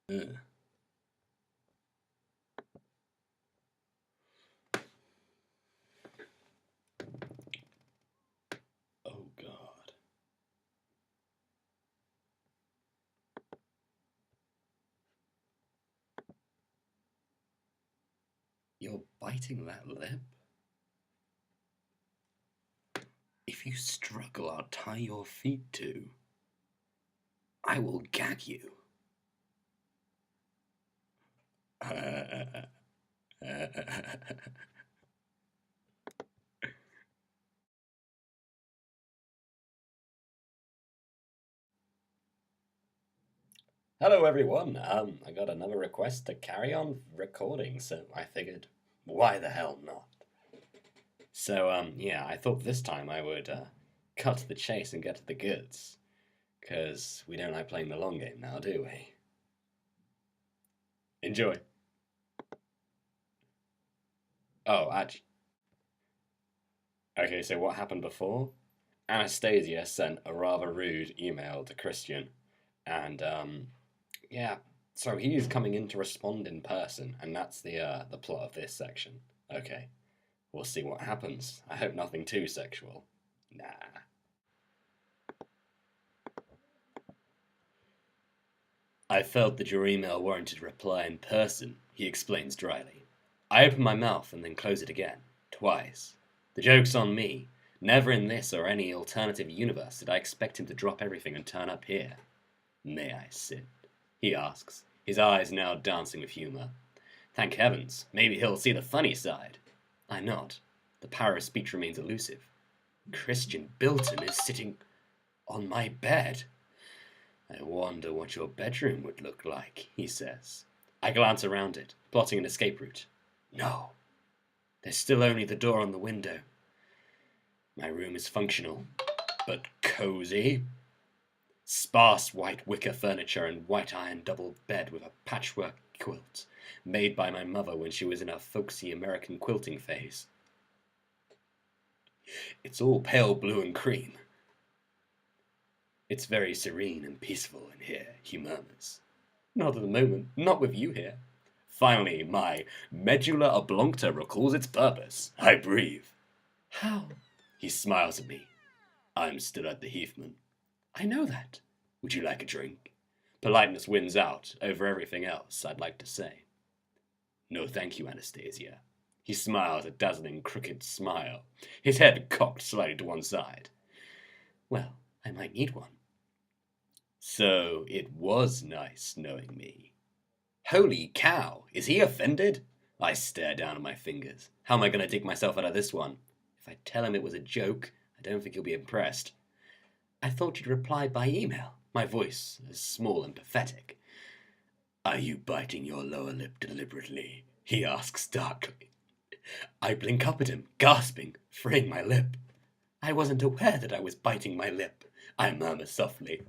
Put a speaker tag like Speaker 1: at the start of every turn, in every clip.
Speaker 1: Uh, oh God. You're biting that lip? If you struggle, I'll tie your feet too. I will gag you. Hello, everyone. I got another request to carry on recording, so I figured, why the hell not? So, yeah, I thought this time I would cut to the chase and get to the goods, because we don't like playing the long game now, do we? Enjoy. Oh, okay, so what happened before? Anastasia sent a rather rude email to Christian, and yeah, so he's coming in to respond in person, and that's the plot of this section. Okay, we'll see what happens. I hope nothing too sexual. Nah. I felt that your email warranted reply in person, he explains dryly. I open my mouth and then close it again, twice. The joke's on me. Never in this or any alternative universe did I expect him to drop everything and turn up here. May I sit? He asks, his eyes now dancing with humor. Thank heavens, maybe he'll see the funny side. I nod. The power of speech remains elusive. Christian Bilton is sitting on my bed. I wonder what your bedroom would look like, he says. I glance around it, plotting an escape route. No. There's still only the door on the window. My room is functional, but cozy. Sparse white wicker furniture and white iron double bed with a patchwork quilt, made by my mother when she was in her folksy American quilting phase. It's all pale blue and cream. It's very serene and peaceful in here, he murmurs. Not at the moment, not with you here. Finally, my medulla oblongata recalls its purpose. I breathe. How? He smiles at me. I'm still at the Heathman. I know that. Would you like a drink? Politeness wins out over everything else, I'd like to say. No, thank you, Anastasia. He smiles a dazzling, crooked smile, his head cocked slightly to one side. Well, I might need one. So it was nice knowing me. Holy cow, is he offended? I stare down at my fingers. How am I going to dig myself out of this one? If I tell him it was a joke, I don't think he'll be impressed. I thought you'd reply by email. My voice is small and pathetic. Are you biting your lower lip deliberately? He asks darkly. I blink up at him, gasping, freeing my lip. I wasn't aware that I was biting my lip, I murmur softly.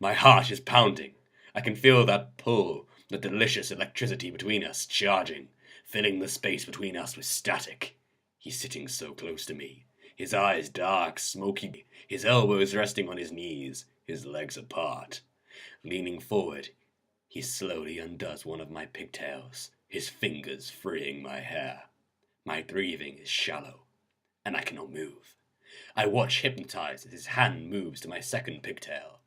Speaker 1: My heart is pounding. I can feel that pull, the delicious electricity between us charging, filling the space between us with static. He's sitting so close to me, his eyes dark, smoky, his elbows resting on his knees, his legs apart. Leaning forward, he slowly undoes one of my pigtails, his fingers freeing my hair. My breathing is shallow, and I cannot move. I watch hypnotized as his hand moves to my second pigtail,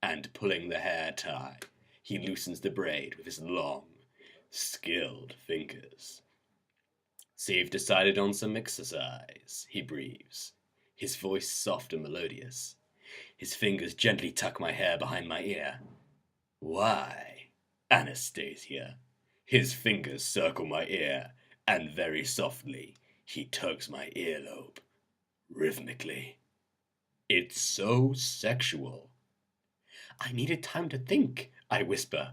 Speaker 1: and pulling the hair tie, he loosens the braid with his long, skilled fingers. See, you've decided on some exercise, he breathes, his voice soft and melodious. His fingers gently tuck my hair behind my ear. Why, Anastasia? His fingers circle my ear, and very softly he tugs my earlobe, rhythmically. It's so sexual. I needed time to think, I whisper.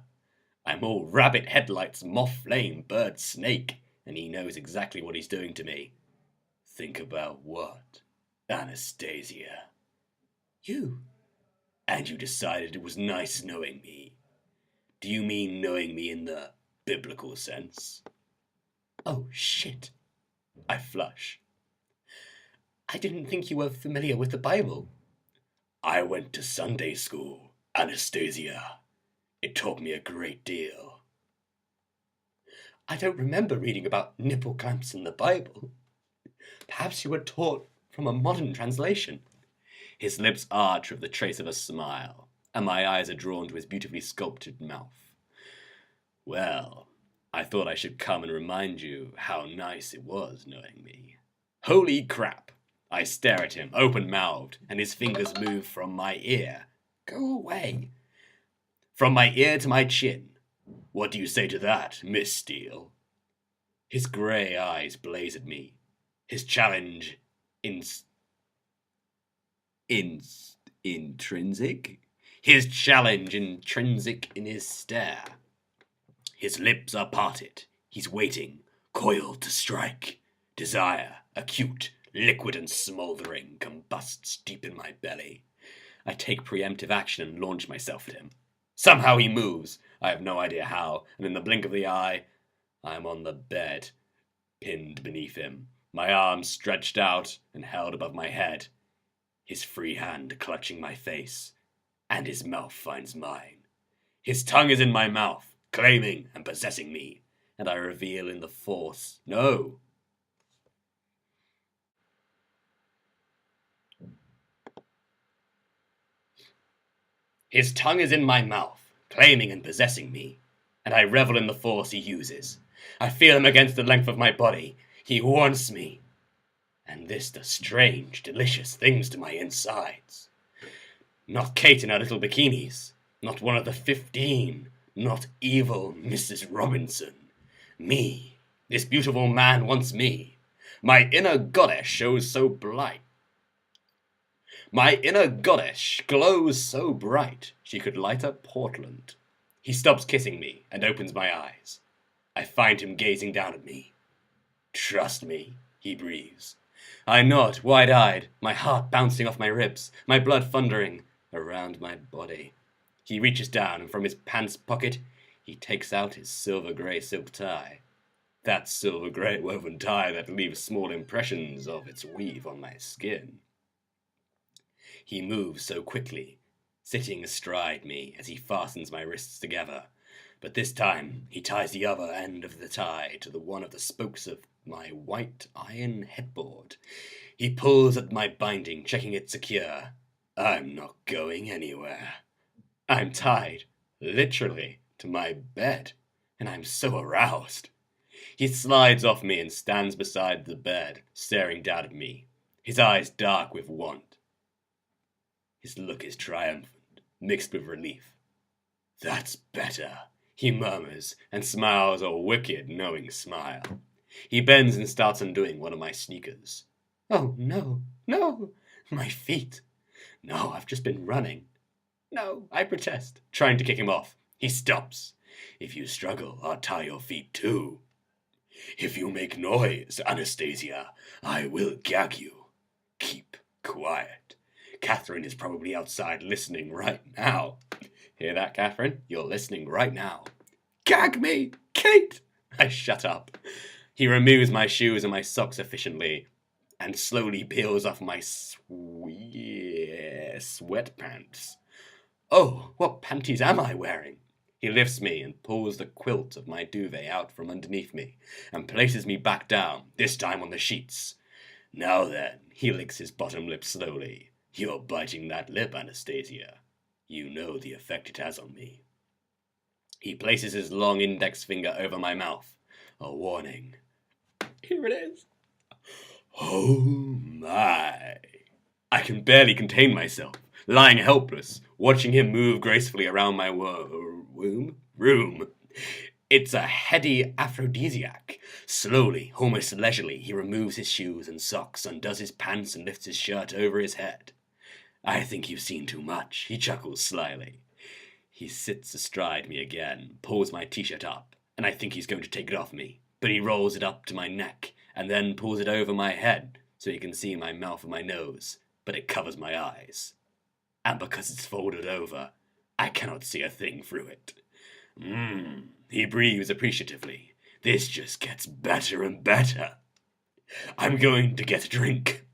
Speaker 1: I'm all rabbit headlights, moth flame, bird snake, and he knows exactly what he's doing to me. Think about what, Anastasia? You. And you decided it was nice knowing me. Do you mean knowing me in the biblical sense? Oh, shit. I flush. I didn't think you were familiar with the Bible. I went to Sunday school, Anastasia. It taught me a great deal. I don't remember reading about nipple clamps in the Bible. Perhaps you were taught from a modern translation. His lips arch with the trace of a smile, and my eyes are drawn to his beautifully sculpted mouth. Well, I thought I should come and remind you how nice it was knowing me. Holy crap! I stare at him, open-mouthed, and his fingers move from my ear. Go away. From my ear to my chin. What do you say to that, Miss Steele? His grey eyes blaze at me. His challenge intrinsic? His challenge intrinsic in his stare. His lips are parted. He's waiting, coiled to strike. Desire, acute, liquid and smouldering, combusts deep in my belly. I take preemptive action and launch myself at him. Somehow he moves. I have no idea how, and in the blink of the eye, I am on the bed, pinned beneath him, my arms stretched out and held above my head, his free hand clutching my face, and his mouth finds mine. His tongue is in my mouth, claiming and possessing me, and I reveal in the force, no. His tongue is in my mouth, claiming and possessing me, and I revel in the force he uses. I feel him against the length of my body. He wants me. And this does strange, delicious things to my insides. Not Kate in her little bikinis. Not one of the 15. Not evil Mrs. Robinson. Me. This beautiful man wants me. My inner goddess shows so bright. My inner goddess glows so bright she could light up Portland. He stops kissing me and opens my eyes. I find him gazing down at me. Trust me, he breathes. I nod, wide-eyed, my heart bouncing off my ribs, my blood thundering around my body. He reaches down and from his pants pocket he takes out his silver-grey silk tie. That silver-grey woven tie that leaves small impressions of its weave on my skin. He moves so quickly, sitting astride me as he fastens my wrists together. But this time he ties the other end of the tie to one of the spokes of my white iron headboard. He pulls at my binding, checking it secure. I'm not going anywhere. I'm tied, literally, to my bed, and I'm so aroused. He slides off me and stands beside the bed, staring down at me, his eyes dark with want. His look is triumphant, mixed with relief. That's better, he murmurs, and smiles a wicked, knowing smile. He bends and starts undoing one of my sneakers. Oh, no, no, my feet. No, I've just been running. No, I protest, trying to kick him off. He stops. If you struggle, I'll tie your feet too. If you make noise, Anastasia, I will gag you. Keep quiet. Catherine is probably outside listening right now. Hear that, Catherine? You're listening right now. Gag me, Kate! I shut up. He removes my shoes and my socks efficiently, and slowly peels off my sweatpants. Oh, what panties am I wearing? He lifts me and pulls the quilt of my duvet out from underneath me, and places me back down, this time on the sheets. Now then, he licks his bottom lip slowly. You're biting that lip, Anastasia. You know the effect it has on me. He places his long index finger over my mouth. A warning. Here it is. Oh my. I can barely contain myself, lying helpless, watching him move gracefully around my room. It's a heady aphrodisiac. Slowly, almost leisurely, he removes his shoes and socks, undoes his pants, and lifts his shirt over his head. I think you've seen too much, he chuckles slyly. He sits astride me again, pulls my t-shirt up, and I think he's going to take it off me, but he rolls it up to my neck, and then pulls it over my head, so he can see my mouth and my nose, but it covers my eyes. And because it's folded over, I cannot see a thing through it. He breathes appreciatively. This just gets better and better. I'm going to get a drink.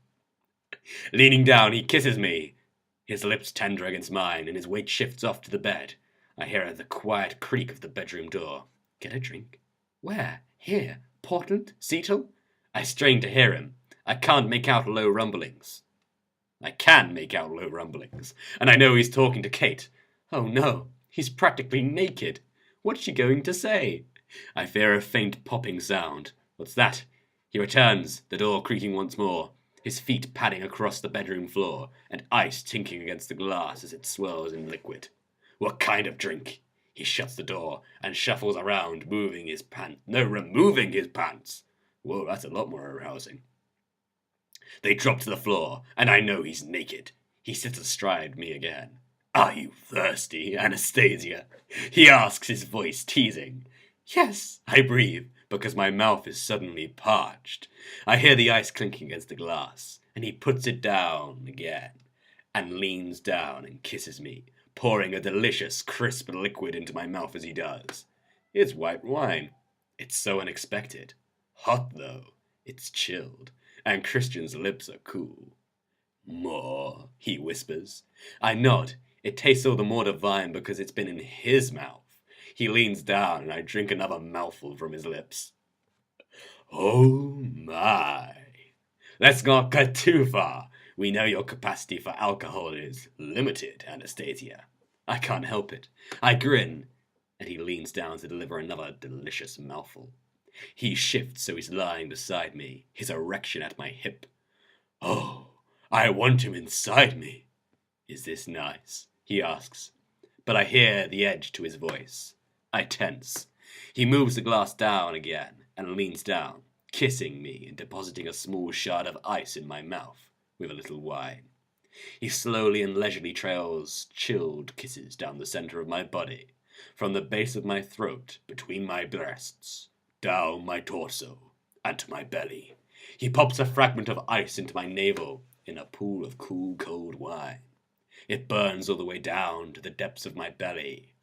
Speaker 1: Leaning down, he kisses me. His lips tender against mine, and his weight shifts off to the bed. I hear the quiet creak of the bedroom door. Get a drink? Where? Here? Portland? Seattle? I strain to hear him. I can't make out low rumblings. I can make out low rumblings, and I know he's talking to Kate. Oh no, he's practically naked. What's she going to say? I fear a faint popping sound. What's that? He returns, the door creaking once more, his feet padding across the bedroom floor, and ice tinkling against the glass as it swirls in liquid. What kind of drink? He shuts the door and shuffles around, moving his pants. No, removing his pants. Whoa, that's a lot more arousing. They drop to the floor, and I know he's naked. He sits astride me again. Are you thirsty, Anastasia? He asks, his voice teasing. Yes, I breathe, because my mouth is suddenly parched. I hear the ice clinking against the glass, and he puts it down again, and leans down and kisses me, pouring a delicious, crisp liquid into my mouth as he does. It's white wine. It's so unexpected. Hot, though. It's chilled, and Christian's lips are cool. More, he whispers. I nod. It tastes all the more divine because it's been in his mouth. He leans down, and I drink another mouthful from his lips. Oh my. Let's not get too far. We know your capacity for alcohol is limited, Anastasia. I can't help it. I grin, and he leans down to deliver another delicious mouthful. He shifts so he's lying beside me, his erection at my hip. Oh, I want him inside me. Is this nice? He asks. But I hear the edge to his voice. I tense. He moves the glass down again and leans down, kissing me and depositing a small shard of ice in my mouth with a little wine. He slowly and leisurely trails chilled kisses down the center of my body, from the base of my throat, between my breasts, down my torso, and to my belly. He pops a fragment of ice into my navel in a pool of cool, cold wine. It burns all the way down to the depths of my belly.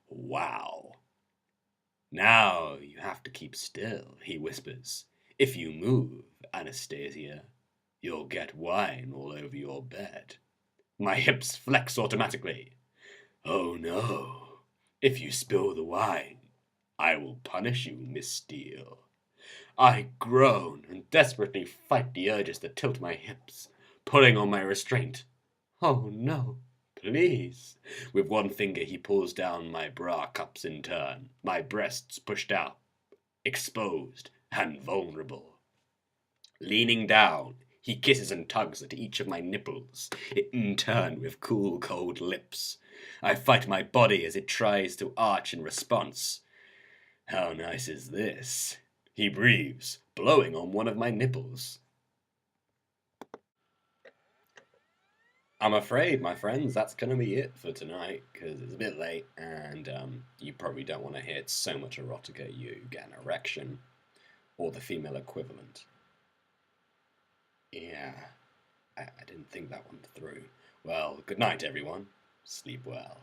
Speaker 1: Wow. Now you have to keep still, he whispers. If you move, Anastasia, you'll get wine all over your bed. My hips flex automatically. Oh no. If you spill the wine, I will punish you, Miss Steele. I groan and desperately fight the urges that tilt my hips, pulling on my restraint. Oh no, please. With one finger he pulls down my bra cups in turn, my breasts pushed out, exposed and vulnerable. Leaning down, he kisses and tugs at each of my nipples, in turn with cool, cold lips. I fight my body as it tries to arch in response. How nice is this? He breathes, blowing on one of my nipples. I'm afraid, my friends, that's going to be it for tonight, because it's a bit late, and you probably don't want to hear so much erotica you get an erection, or the female equivalent. Yeah, I didn't think that one through. Well, good night, everyone. Sleep well.